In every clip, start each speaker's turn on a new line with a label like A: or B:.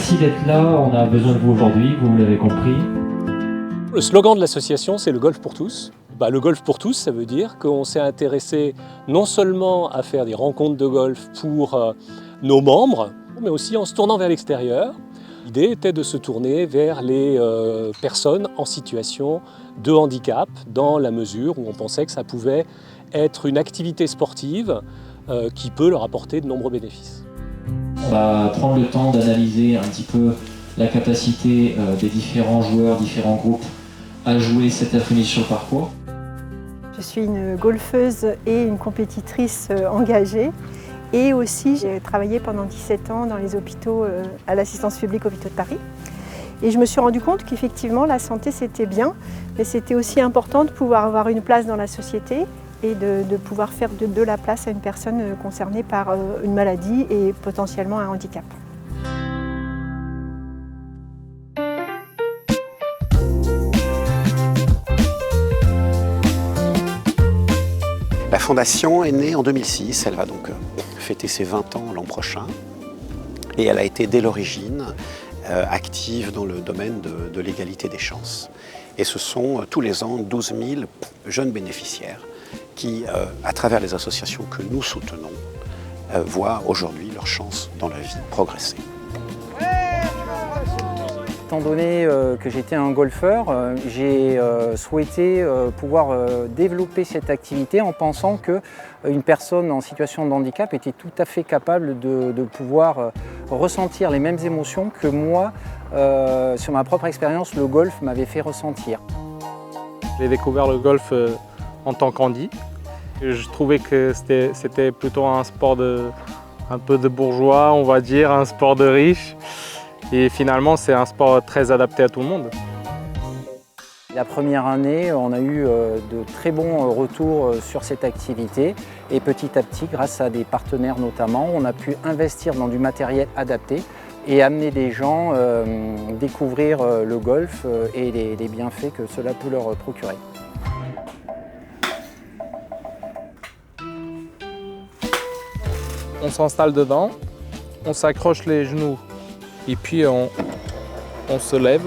A: Merci d'être là, on a besoin de vous aujourd'hui, vous l'avez compris.
B: Le slogan de l'association, c'est le golf pour tous. Le golf pour tous, ça veut dire qu'on s'est intéressé non seulement à faire des rencontres de golf pour nos membres, mais aussi en se tournant vers l'extérieur. L'idée était de se tourner vers les personnes en situation de handicap, dans la mesure où on pensait que ça pouvait être une activité sportive qui peut leur apporter de nombreux bénéfices.
A: On va prendre le temps d'analyser un petit peu la capacité des différents joueurs, différents groupes à jouer cet après-midi sur le parcours.
C: Je suis une golfeuse et une compétitrice engagée. Et aussi, j'ai travaillé pendant 17 ans dans les hôpitaux, à l'assistance publique hôpitaux de Paris. Et je me suis rendu compte qu'effectivement, la santé, c'était bien, mais c'était aussi important de pouvoir avoir une place dans la société et de pouvoir faire de la place à une personne concernée par une maladie et potentiellement un handicap.
D: La fondation est née en 2006, elle va donc fêter ses 20 ans l'an prochain et elle a été dès l'origine active dans le domaine de l'égalité des chances. Et ce sont tous les ans 12 000 jeunes bénéficiaires qui, à travers les associations que nous soutenons, voient aujourd'hui leurs chances dans la vie progresser.
E: Étant donné que j'étais un golfeur, j'ai souhaité pouvoir développer cette activité en pensant qu'une personne en situation de handicap était tout à fait capable de pouvoir ressentir les mêmes émotions que moi, sur ma propre expérience, le golf m'avait fait ressentir.
F: J'ai découvert le golf en tant qu'handi. Je trouvais que c'était plutôt un sport un peu de bourgeois, on va dire, un sport de riche. Et finalement, c'est un sport très adapté à tout le monde.
E: La première année, on a eu de très bons retours sur cette activité. Et petit à petit, grâce à des partenaires notamment, on a pu investir dans du matériel adapté et amener des gens découvrir le golf et les bienfaits que cela peut leur procurer.
F: On s'installe dedans, on s'accroche les genoux et puis on se lève,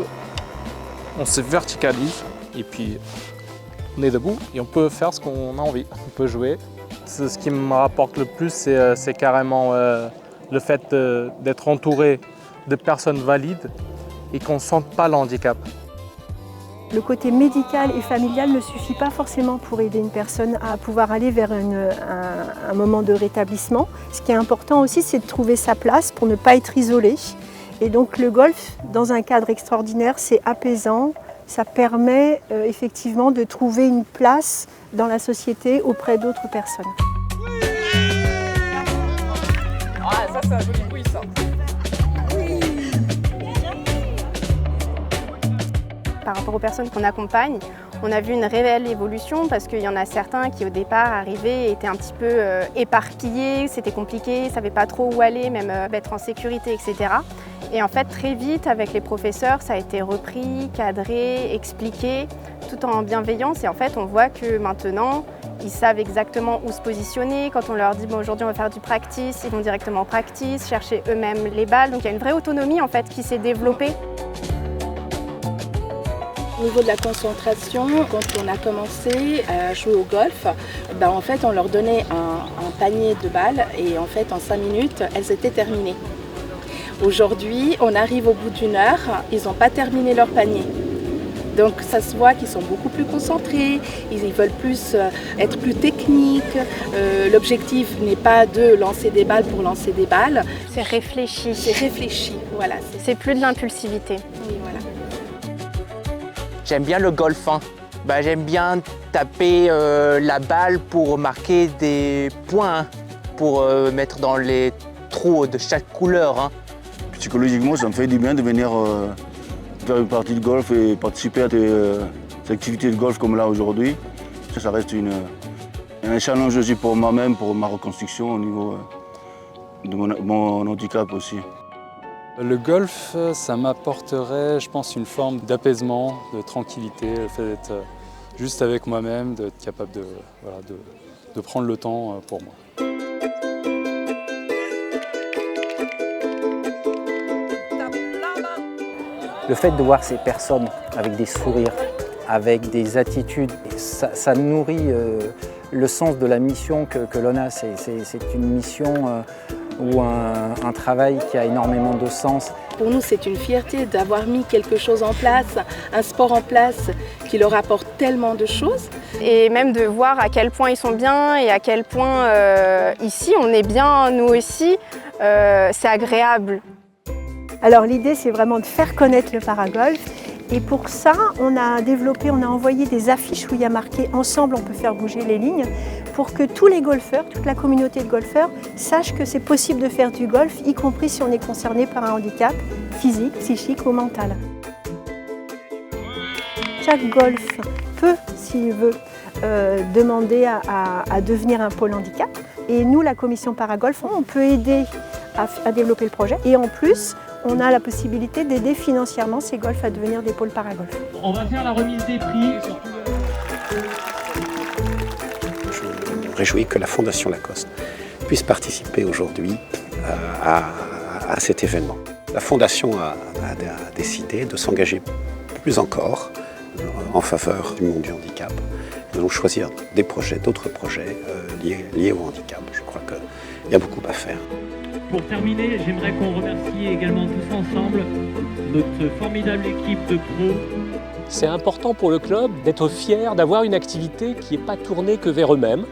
F: on se verticalise et puis on est debout et on peut faire ce qu'on a envie. On peut jouer. Ce qui me rapporte le plus, c'est carrément le fait d'être entouré de personnes valides et qu'on ne sente pas le handicap.
C: Le côté médical et familial ne suffit pas forcément pour aider une personne à pouvoir aller vers un moment de rétablissement. Ce qui est important aussi, c'est de trouver sa place pour ne pas être isolé. Et donc le golf, dans un cadre extraordinaire, c'est apaisant. Ça permet effectivement de trouver une place dans la société auprès d'autres personnes.
G: Ah, ça c'est un joli bruit ça.
H: Par rapport aux personnes qu'on accompagne, on a vu une réelle évolution parce qu'il y en a certains qui au départ arrivaient étaient un petit peu éparpillés, c'était compliqué, ne savaient pas trop où aller, même être en sécurité, etc. Et en fait très vite avec les professeurs ça a été repris, cadré, expliqué, tout en bienveillance et en fait on voit que maintenant ils savent exactement où se positionner. Quand on leur dit bon, aujourd'hui on va faire du practice, ils vont directement au practice, chercher eux-mêmes les balles. Donc il y a une vraie autonomie en fait qui s'est développée.
I: Au niveau de la concentration, quand on a commencé à jouer au golf, en fait on leur donnait un panier de balles et en fait en 5 minutes elles étaient terminées. Aujourd'hui on arrive au bout d'une heure, ils n'ont pas terminé leur panier. Donc ça se voit qu'ils sont beaucoup plus concentrés, ils veulent plus être plus techniques. L'objectif n'est pas de lancer des balles pour lancer des balles.
H: C'est réfléchi.
I: C'est réfléchi, voilà.
H: C'est plus de l'impulsivité.
I: Oui, voilà.
G: J'aime bien le golf. J'aime bien taper la balle pour marquer des points, pour mettre dans les trous de chaque couleur.
J: Psychologiquement, ça me fait du bien de venir faire une partie de golf et participer à des activités de golf comme là aujourd'hui. Ça reste un challenge aussi pour moi-même, pour ma reconstruction au niveau de mon handicap aussi.
K: Le golf, ça m'apporterait, je pense, une forme d'apaisement, de tranquillité, le fait d'être juste avec moi-même, d'être capable de prendre le temps pour moi.
E: Le fait de voir ces personnes avec des sourires, avec des attitudes, ça nourrit le sens de la mission que l'on a. C'est une mission ou un travail qui a énormément de sens.
I: Pour nous, c'est une fierté d'avoir mis quelque chose en place, un sport en place qui leur apporte tellement de choses.
H: Et même de voir à quel point ils sont bien et à quel point ici on est bien, nous aussi, c'est agréable.
C: Alors l'idée, c'est vraiment de faire connaître le paragolf. Et pour ça, on a envoyé des affiches où il y a marqué « Ensemble, on peut faire bouger les lignes » pour que tous les golfeurs, toute la communauté de golfeurs sachent que c'est possible de faire du golf, y compris si on est concerné par un handicap physique, psychique ou mental. Chaque golf peut, s'il veut, demander à devenir un pôle handicap. Et nous, la commission Paragolf, on peut aider à développer le projet. Et en plus, on a la possibilité d'aider financièrement ces golfs à devenir des pôles Paragolf.
A: On va faire la remise des prix.
D: Je me réjouis que la Fondation Lacoste puisse participer aujourd'hui à cet événement. La Fondation a décidé de s'engager plus encore en faveur du monde du handicap. Nous allons choisir d'autres projets liés au handicap. Je crois qu'il y a beaucoup à faire.
A: Pour terminer, j'aimerais qu'on remercie également tous ensemble notre formidable équipe de pros.
B: C'est important pour le club d'être fier d'avoir une activité qui n'est pas tournée que vers eux-mêmes,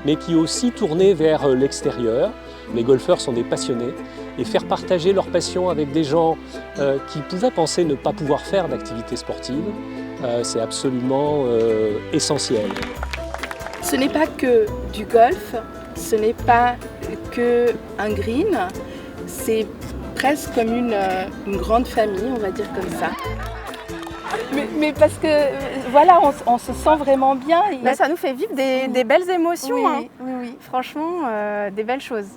B: mais qui est aussi tournée vers l'extérieur. Les golfeurs sont des passionnés et faire partager leur passion avec des gens qui pouvaient penser ne pas pouvoir faire d'activité sportive, c'est absolument essentiel.
I: Ce n'est pas que du golf, ce n'est pas que un green, c'est presque comme une grande famille, on va dire comme ça. Mais parce que voilà, on se sent vraiment bien.
H: Ça nous fait vivre des belles émotions.
I: Oui,
H: hein.
I: oui.
H: Franchement, des belles choses.